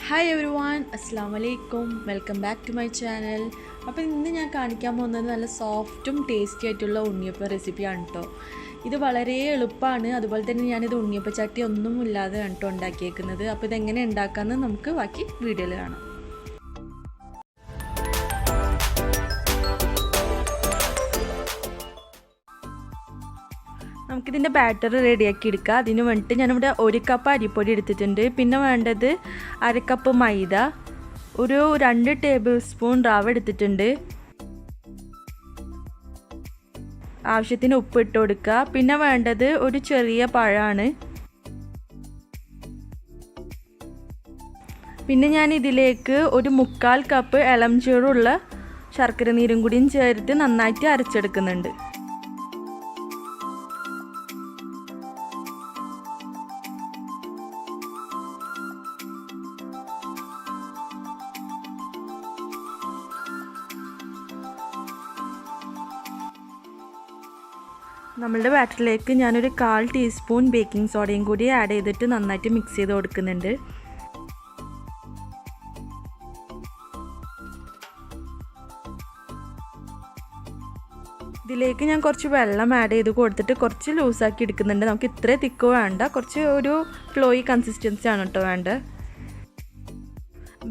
Hi every one, അസ്സാം വലൈക്കും. Welcome back to my channel. അപ്പോൾ ഇന്ന് ഞാൻ കാണിക്കാൻ പോകുന്നത് നല്ല സോഫ്റ്റും ടേസ്റ്റി ആയിട്ടുള്ള ഉണ്ണിയപ്പ റെസിപ്പിയാണ് കേട്ടോ. ഇത് വളരെ എളുപ്പമാണ്. അതുപോലെ തന്നെ ഞാനിത് ഉണ്ണിയപ്പ ചട്ടി ഒന്നും ഇല്ലാതെ കേട്ടോ ഉണ്ടാക്കിയേക്കുന്നത്. അപ്പോൾ ഇതെങ്ങനെ ഉണ്ടാക്കാമെന്ന് നമുക്ക് ബാക്കി വീഡിയോയിൽ കാണാം. നമുക്കിതിൻ്റെ ബാറ്റർ റെഡിയാക്കി എടുക്കാം. അതിന് വേണ്ടിയിട്ട് ഞാനിവിടെ 1 കപ്പ് അരിപ്പൊടി എടുത്തിട്ടുണ്ട്. പിന്നെ വേണ്ടത് 1/2 കപ്പ് മൈദ, ഒരു 2 ടേബിൾ സ്പൂൺ റവ എടുത്തിട്ടുണ്ട്. ആവശ്യത്തിന് ഉപ്പ് ഇട്ട് കൊടുക്കുക. പിന്നെ വേണ്ടത് ഒരു ചെറിയ പഴമാണ്. പിന്നെ ഞാൻ ഇതിലേക്ക് ഒരു 1/4 കപ്പ് ഇളം ചൂടുള്ള ശർക്കര നീരും കൂടിയും ചേർത്ത് നന്നായിട്ട് അരച്ചെടുക്കുന്നുണ്ട്. നമ്മളുടെ ബാറ്ററിലേക്ക് ഞാനൊരു 1/4 ടീസ്പൂൺ ബേക്കിംഗ് സോഡയും കൂടി ആഡ് ചെയ്തിട്ട് നന്നായിട്ട് മിക്സ് ചെയ്ത് കൊടുക്കുന്നുണ്ട്. ഇതിലേക്ക് ഞാൻ കുറച്ച് വെള്ളം ആഡ് ചെയ്ത് കൊടുത്തിട്ട് കുറച്ച് ലൂസാക്കി എടുക്കുന്നുണ്ട്. നമുക്ക് ഇത്ര തിക്ക് വേണ്ട, കുറച്ച് ഒരു ഫ്ലോയി കൺസിസ്റ്റൻസി ആണ് കേട്ടോ വേണ്ടത്.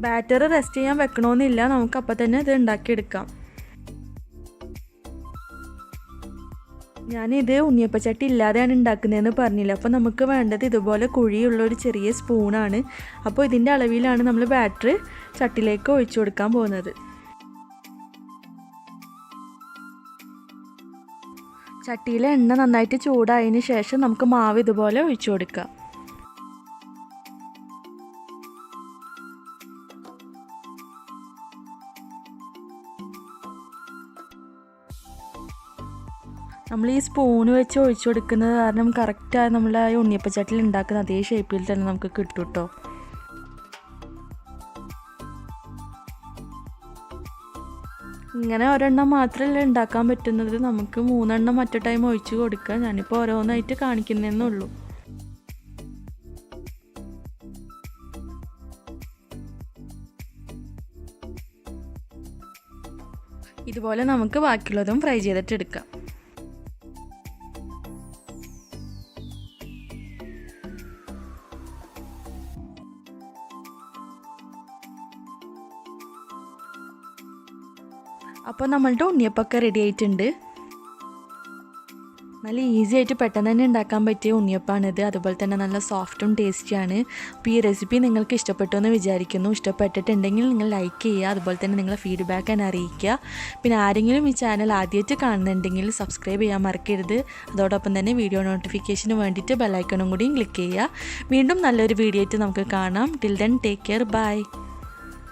ബാറ്റർ റെസ്റ്റ് ചെയ്യാൻ വെക്കണമെന്നില്ല, നമുക്ക് അപ്പം തന്നെ ഇത് ഉണ്ടാക്കിയെടുക്കാം. ഞാനിത് ഉണ്ണിയപ്പച്ചട്ടി ഇല്ലാതെയാണ് ഉണ്ടാക്കുന്നതെന്ന് പറഞ്ഞില്ല. അപ്പോൾ നമുക്ക് വേണ്ടത് ഇതുപോലെ കുഴിയുള്ള ഒരു ചെറിയ സ്പൂണാണ്. അപ്പോൾ ഇതിൻ്റെ അളവിലാണ് നമ്മൾ ബാറ്റർ ചട്ടിയിലേക്ക് ഒഴിച്ചു കൊടുക്കാൻ പോകുന്നത്. ചട്ടിയിലെ എണ്ണ നന്നായിട്ട് ചൂടായതിന് ശേഷം നമുക്ക് മാവ് ഇതുപോലെ ഒഴിച്ചു കൊടുക്കാം. നമ്മൾ ഈ സ്പൂണ് വെച്ച് ഒഴിച്ചു കൊടുക്കുന്നത് കാരണം കറക്റ്റായി നമ്മൾ ആ ഉണ്ണിയപ്പച്ചട്ടിയിൽ ഉണ്ടാക്കുന്ന അതേ ഷേപ്പിൽ തന്നെ നമുക്ക് കിട്ടും കേട്ടോ. ഇങ്ങനെ ഒരെണ്ണം മാത്രമല്ല ഉണ്ടാക്കാൻ പറ്റുന്നത്, നമുക്ക് 3 എണ്ണം മറ്റു ടൈം ഒഴിച്ചു കൊടുക്കുക. ഞാനിപ്പോൾ ഓരോന്നായിട്ട് കാണിക്കുന്നതെന്നുള്ളൂ. ഇതുപോലെ നമുക്ക് ബാക്കിയുള്ളതും ഫ്രൈ ചെയ്തിട്ട് എടുക്കാം. അപ്പോൾ നമ്മളുടെ ഉണ്ണിയപ്പമൊക്കെ റെഡി ആയിട്ടുണ്ട്. നല്ല ഈസി ആയിട്ട് പെട്ടെന്ന് തന്നെ ഉണ്ടാക്കാൻ പറ്റിയ ഉണ്ണിയപ്പമാണിത്. അതുപോലെ തന്നെ നല്ല സോഫ്റ്റും ടേസ്റ്റിയാണ്. അപ്പോൾ ഈ റെസിപ്പി നിങ്ങൾക്ക് ഇഷ്ടപ്പെട്ടു എന്ന് വിചാരിക്കുന്നു. ഇഷ്ടപ്പെട്ടിട്ടുണ്ടെങ്കിൽ നിങ്ങൾ ലൈക്ക് ചെയ്യുക. അതുപോലെ തന്നെ നിങ്ങളെ ഫീഡ്ബാക്ക് എന്നെ അറിയിക്കുക. പിന്നെ ആരെങ്കിലും ഈ ചാനൽ ആദ്യമായിട്ട് കാണുന്നുണ്ടെങ്കിൽ സബ്സ്ക്രൈബ് ചെയ്യാൻ മറക്കരുത്. അതോടൊപ്പം തന്നെ വീഡിയോ നോട്ടിഫിക്കേഷന് വേണ്ടിയിട്ട് ബെല്ലൈക്കണും കൂടിയും ക്ലിക്ക് ചെയ്യുക. വീണ്ടും നല്ലൊരു വീഡിയോ ആയിട്ട് നമുക്ക് കാണാം. Till then take care, by.